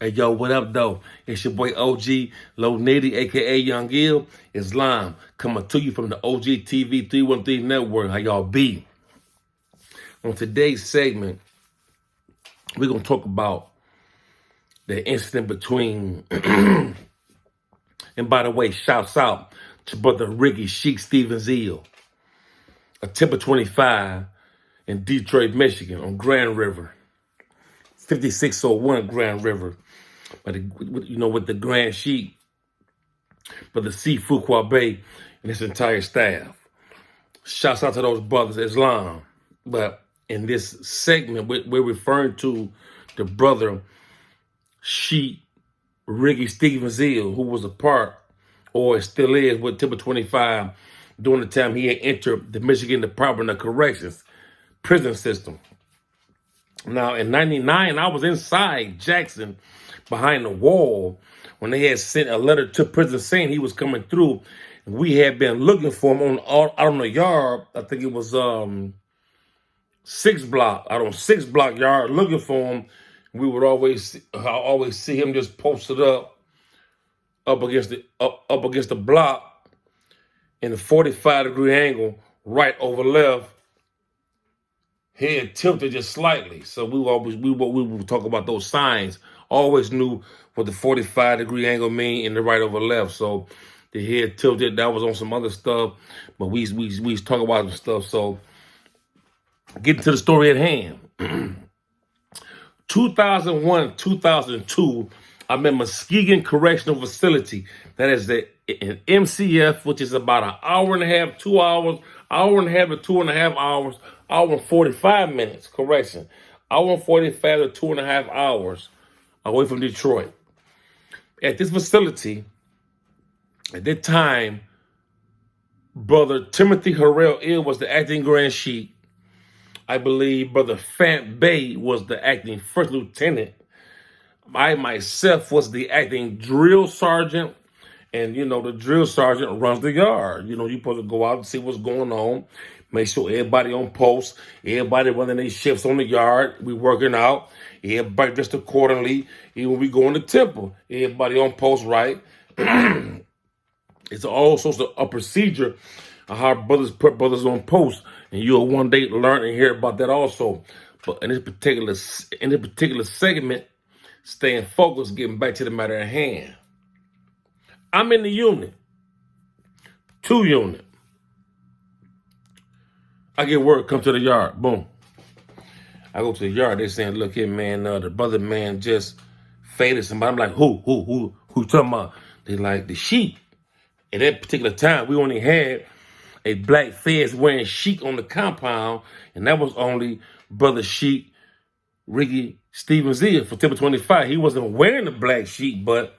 Hey, yo, what up, though? It's your boy OG, Low Nitty, a.k.a. YoungEl, Islam, coming to you from the OG TV 313 Network. How y'all be? On today's segment, we're going to talk about the incident between, and by the way, shouts out to brother Ricky Sheik Stevens-Eel, a Timber 25 in Detroit, Michigan, on Grand River, 5601 Grand River. But with the Grand Sheik, but the C. Fuqua Bay and his entire staff. Shouts out to those brothers, Islam. But in this segment, we're referring to the brother Sheik Ricky Stevens-Eel, who was a part, or still is, with Timber 25 during the time he had entered the Michigan Department of Corrections prison system. Now, in '99, I was inside Jackson behind the wall when they had sent a letter to prison saying he was coming through. And we had been looking for him out on the yard. I think it was 6 block, out on 6 block yard, looking for him. We would always see him just posted up against the block in a 45-degree angle, right over left. Head tilted just slightly. So we would talk about those signs. Always knew what the 45-degree angle mean in the right over left. So the head tilted, that was on some other stuff. But we talk about the stuff. So getting to the story at hand. 2001, 2002, I'm in Muskegon Correctional Facility. That is an MCF, which is about an hour and a half, 2 hours, hour and a half to 2.5 hours, hour and 45 minutes, correction. Hour and 45 to 2.5 hours away from Detroit. At this facility, at that time, Brother Timothy Harrell was the acting Grand Sheik. I believe Brother Fant Bay was the acting first lieutenant. I myself was the acting drill sergeant. And, the drill sergeant runs the yard. You're supposed to go out and see what's going on. Make sure everybody on post. Everybody running their shifts on the yard. We working out. Everybody dressed accordingly. Even when we go in the temple, everybody on post, right? It's also a procedure of how brothers put brothers on post. And you'll one day learn and hear about that also. But in this particular segment, staying focused, getting back to the matter at hand. I'm in the unit, 2 unit. I get word, come to the yard, boom. I go to the yard, they saying, look here, man, the brother, man, just faded somebody. I'm like, who you talking about? They like, the Sheik. At that particular time, we only had a black fez wearing Sheik on the compound, and that was only Brother Sheik Ricky Stevens-Eel for Timber 25. He wasn't wearing the black Sheik, but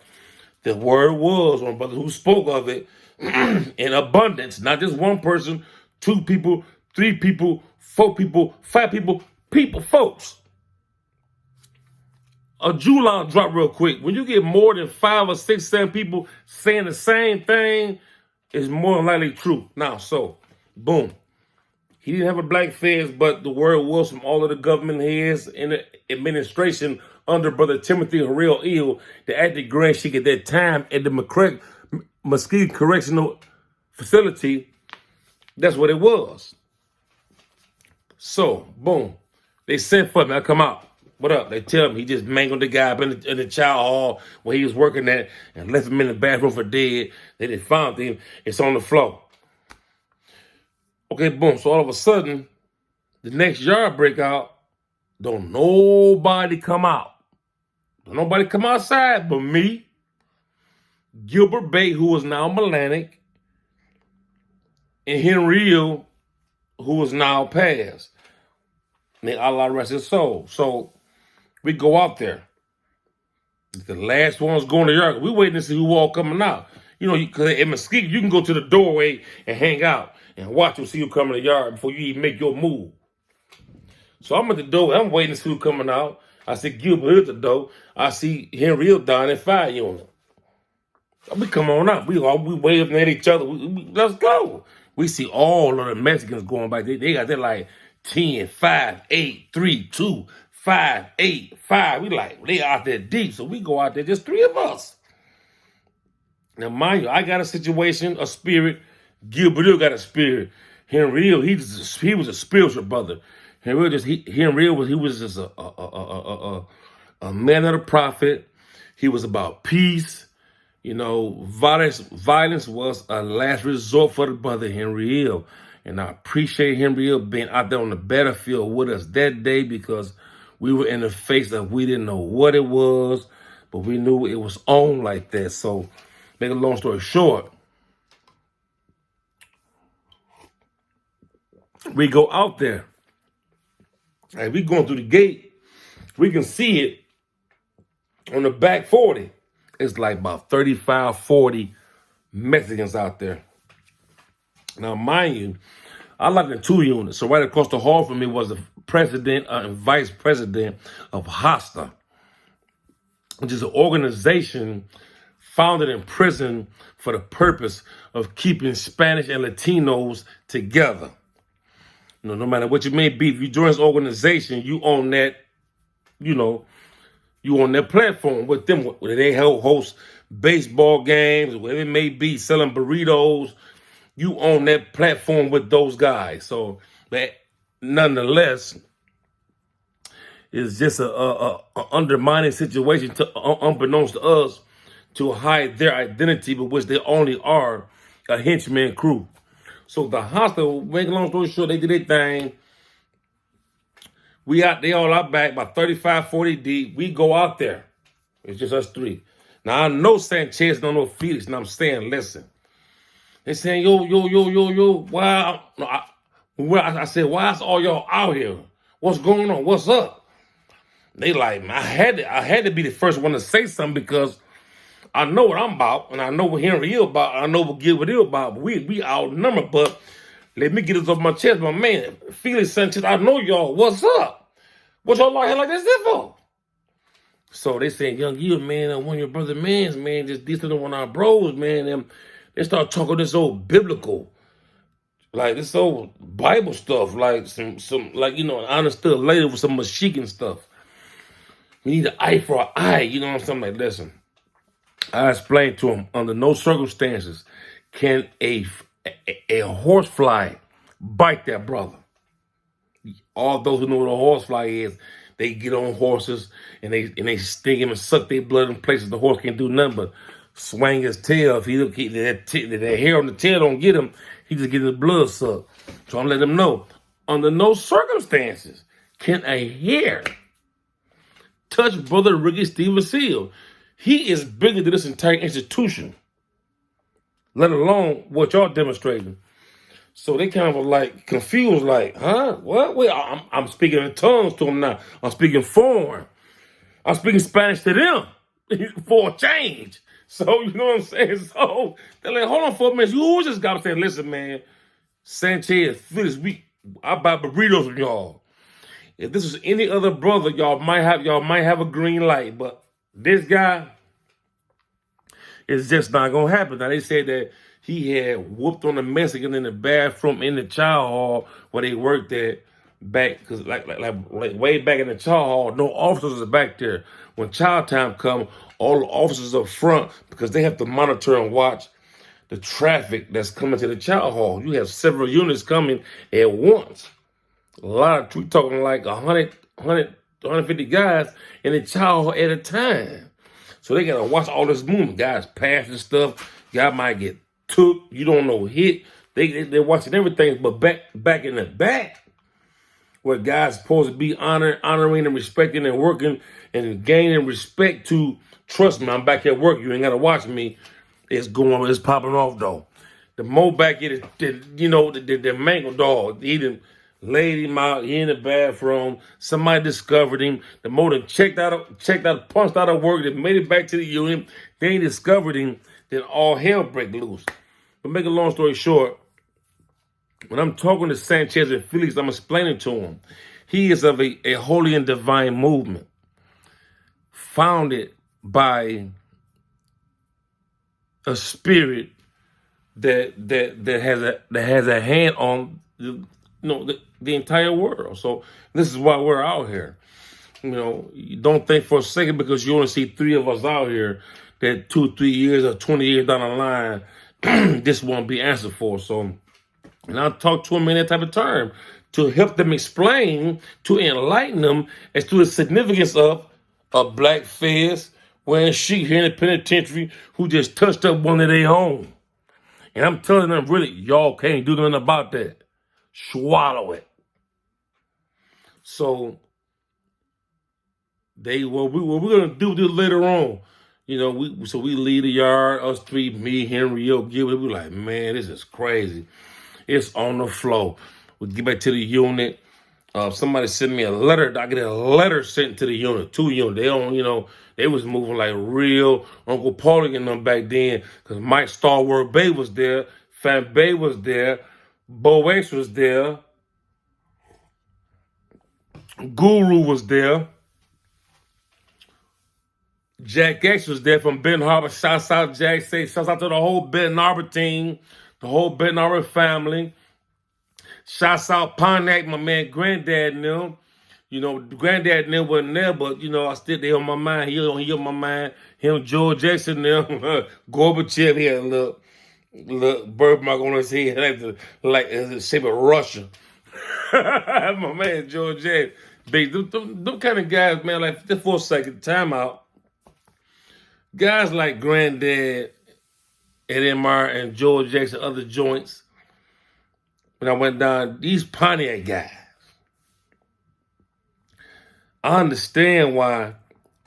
the word was on brother who spoke of it in abundance. Not just one person, 2 people, 3 people, 4 people, 5 people, folks. A July drop real quick. When you get more than 5 or 6, 7 people saying the same thing, it's more than likely true. Now, so, boom. He didn't have a black fez, but the word was from all of the government heads in the administration under Brother Timothy Harrell, the acting Grand Sheik at that time at the Muskegon Correctional Facility. That's what it was. So, boom. They sent for me. I come out. What up? They tell me he just mangled the guy up in the child hall where he was working at and left him in the bathroom for dead. They didn't find him. It's on the floor. Okay, boom. So all of a sudden, the next yard breakout, don't nobody come out. Don't nobody come outside but me, Gilbert Bay, who was now Melanic, and Henry Hill, who was now passed. May Allah rest his soul. So we go out there. The last one's going to yard. We waiting to see who all coming out. Because in Muskegon, you can go to the doorway and hang out and watch and see who come in the yard before you even make your move. So I'm at the door. I'm waiting to see who coming out. I see Gilbert at the door. I see Henry Hill down in 5 unit. We come on out. We waving at each other. Let's go. We see all of the Mexicans going back. They got that like 10, 5, 8, 3, 2, 5, 8, 5. We like, they out there deep. So we go out there, just 3 of us. Now, mind you, I got a situation, a spirit. Gilbert got a spirit. Henry Hill, he was a spiritual brother. Henry Hill was just a man of the prophet. He was about peace. You know, violence was a last resort for the brother Henry Hill. And I appreciate Henry Hill being out there on the battlefield with us that day, because we were in the face of, we didn't know what it was, but we knew it was on like that. So, make a long story short, we go out there, and we going through the gate. We can see it on the back 40. It's like about 35, 40 Mexicans out there. Now, mind you, I lived in 2 units. So right across the hall from me was the president and vice president of HOSTA, which is an organization founded in prison for the purpose of keeping Spanish and Latinos together. You know, no matter what you may be, if you join this organization, you own that, you know, you on their platform with them. Where they host baseball games, whatever it may be, selling burritos. You on that platform with those guys. So that, nonetheless, it's just a undermining situation, unbeknownst to us, to hide their identity, but which they only are a henchman crew. So the hostile, make a long story short, they did their thing. They all out back, about 35, 40 deep. We go out there. It's just us 3. Now, I know Sanchez don't know Felix, and I'm saying, listen. They saying, yo, why? I said, why is all y'all out here? What's going on? What's up? They like, man, I had to be the first one to say something, because I know what I'm about, and I know what Henry Hill about, I know what Gilbert Hill about, but we outnumbered. But let me get this off my chest, my man. Felix Sanchez, I know y'all. What's up? What y'all like like this for? So they saying, YoungEl, man, one of your brother mans, man, just decent to one of our bros, man. And they start talking this old biblical, like this old Bible stuff, like some like, you know, I understood later with some Muskegon stuff. We need an eye for an eye, you know what I'm saying? Like, listen, I explained to him, under no circumstances can a horsefly bite that brother. All those who know what a horsefly is, they get on horses and they sting him and suck their blood in places the horse can't do nothing but swing his tail. If that hair on the tail don't get him, he just gets his blood sucked. So I'm letting him know, under no circumstances can a hair touch Brother Ricky Stevens Seal. He is bigger than this entire institution, let alone what y'all demonstrating. So they kind of like confused, like, huh? What? Wait, I'm speaking in tongues to them now. I'm speaking foreign. I'm speaking Spanish to them for a change. So, you know what I'm saying? So they're like, hold on for a minute. You just got to say, listen, man, Sanchez, Felix, I buy burritos from y'all. If this was any other brother, y'all might have a green light, but this guy, it's just not gonna happen. Now they said that he had whooped on a Mexican in the bathroom in the child hall where they worked at back, because like way back in the child hall, no officers are back there. When child time come, all the officers up front, because they have to monitor and watch the traffic that's coming to the child hall. You have several units coming at once. A lot we talking like 150 guys in the child hall at a time. So they gotta watch all this movement. Guys passing stuff. Guy might get took. You don't know hit. They're watching everything. But back in the back, where guys supposed to be honoring and respecting and working and gaining respect to, trust me, I'm back at work. You ain't gotta watch me. It's popping off though. The Mo back here, the mango dog, he done laid him out, he in the bathroom. Somebody discovered him. The motor checked out, punched out of work, they made it back to the unit. They ain't discovered him, then all hell break loose. But make a long story short, when I'm talking to Sanchez and Felix, I'm explaining to him, he is of a holy and divine movement founded by a spirit that has a hand on the entire world. So this is why we're out here. You know, you don't think for a second because you only see 3 of us out here that 2, 3 years or 20 years down the line, this won't be answered for. So, and I'll talk to them in that type of term to help them explain, to enlighten them as to the significance of a black fez wearing sheet here in the penitentiary who just touched up one of their own. And I'm telling them, really, y'all can't do nothing about that. Swallow it. So, what we're gonna do this later on. You know, we leave the yard, us 3, me, Henry, Yo, Gilbert. We're like, man, this is crazy. It's on the floor. We get back to the unit. Somebody sent me a letter. I get a letter sent to the unit, 2 units. They don't, you know, they was moving like real Uncle Paulie and them back then. Because Mike Starward Bay was there. Fan Bay was there. Bo X was there. Guru was there. Jack X was there from Benton Harbor. Shouts out Jack. Shouts out to the whole Benton Harbor team, the whole Benton Harbor family. Shouts out Pontiac, my man, Granddad and them. You know, Granddad and them wasn't there, but, you know, I still, they on my mind. He on my mind. Him, George Jackson, them. Gorbachev, he had a little birthmark on his head, like the shape of Russia. My man, George Jackson. Them kind of guys, man, like, just for a second, time out. Guys like Granddad, Eddie Meyer, and George Jackson, other joints, when I went down, these Pontiac guys, I understand why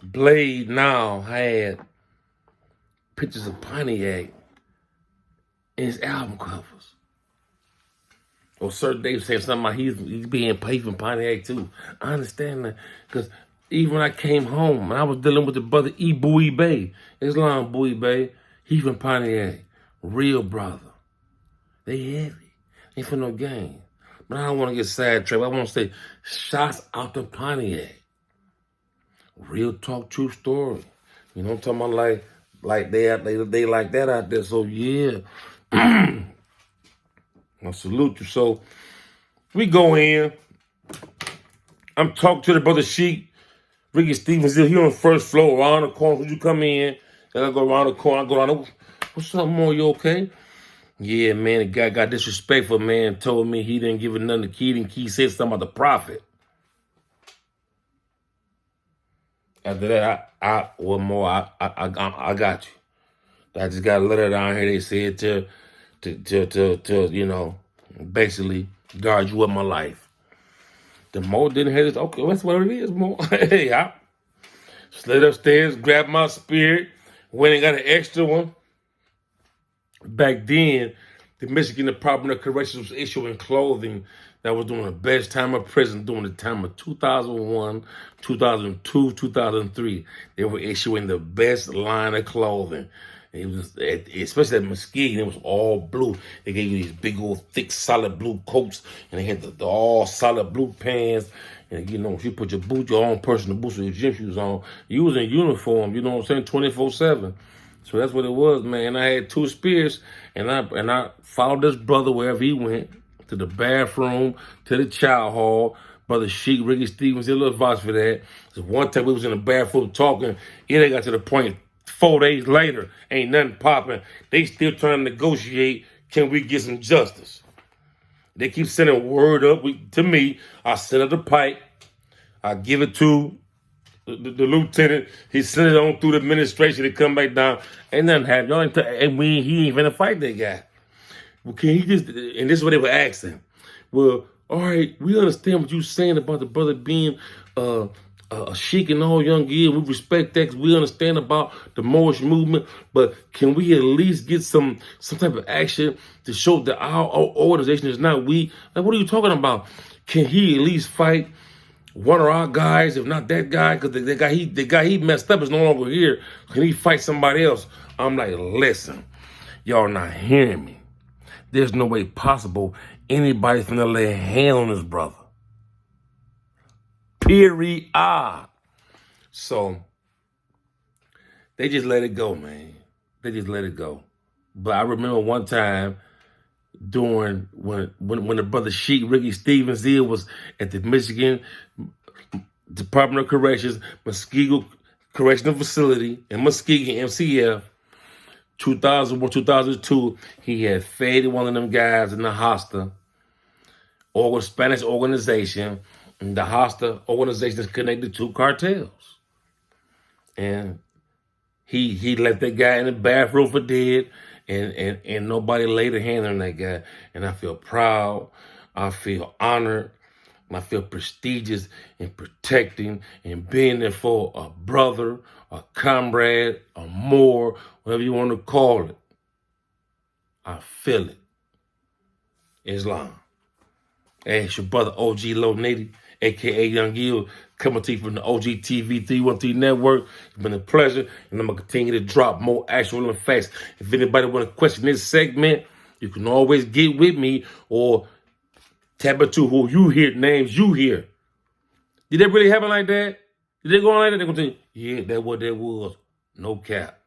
Blade now had pictures of Pontiac in his album covers. Or Sir Dave saying something about he's being paid from Pontiac too. I understand that because even when I came home and I was dealing with the brother E. Bowie Bay, Islam Bowie Bay, he from Pontiac, real brother. They heavy, ain't for no game. But I don't want to get sidetracked. I want to say, shots out to Pontiac. Real talk, true story. You know what I'm talking about? Like they like that out there. So yeah, I salute you. So we go in. I'm talking to the brother Sheik. Ricky Stevens, he on the first floor, around the corner. Would you come in? And I go around the corner. I go around. What's up, Mo? You okay? Yeah, man. The guy got disrespectful, man. Told me he didn't give it nothing to Keaton. He said something about the prophet. After that, I got you. I just got a letter down here. They said to you know, basically guard you with my life. The Mo didn't have this. Okay, that's what it is, Mo. Hey, I slid upstairs, grabbed my spirit, went and got an extra one. Back then, the Michigan Department of Corrections was issuing clothing that was during the best time of prison during the time of 2001, 2002, 2003. They were issuing the best line of clothing. It was, especially at Muskegon, it was all blue. They gave you these big old thick solid blue coats, and they had the all solid blue pants. And you know, if you put your own personal boots with your gym shoes on, you was in uniform, you know what I'm saying, 24/7. So that's what it was, man. I had 2 spears, and I followed this brother wherever he went, to the bathroom, to the chow hall. Brother Sheik, Ricky Stevens, a little advice for that. So one time we was in the bathroom talking, they got to the point 4 days later, ain't nothing popping. They still trying to negotiate, can we get some justice? They keep sending word up to me. I send up the pipe. I give it to the lieutenant. He sent it on through the administration. They come back down. Ain't nothing happened. Y'all ain't he ain't finna fight that guy. Well, can he just, and this is what they were asking. Well, all right, we understand what you're saying about the brother being a Sheik and all YoungEl. We respect that because we understand about the Moorish movement. But can we at least get some type of action to show that our organization is not weak? Like, what are you talking about? Can he at least fight one of our guys, if not that guy? Because the guy he messed up is no longer here. Can he fight somebody else? I'm like, listen, y'all not hearing me. There's no way possible anybody's finna lay a hand on this brother. Period. So they just let it go, man. They just let it go. But I remember one time during when the brother Sheik, Ricky Stevens, was at the Michigan Department of Corrections, Muskegon Correctional Facility in Muskegon, MCF. 2001, 2002, he had faded one of them guys in the hostel, or Spanish organization. And the hostel organization is connected to cartels. And he left that guy in the bathroom for dead, and nobody laid a hand on that guy. And I feel proud, I feel honored, and I feel prestigious in protecting and being there for a brother, a comrade, a more, whatever you want to call it. I feel it. Islam. Hey, it's your brother OG Low Nitty, a.k.a. YoungEl, coming to you from the OG TV 313 Network. It's been a pleasure, and I'm going to continue to drop more actual and facts. If anybody want to question this segment, you can always get with me or tap into who you hear, names you hear. Did that really happen like that? Did they go on like that? They're going to tell you, yeah, that's what that was. No cap.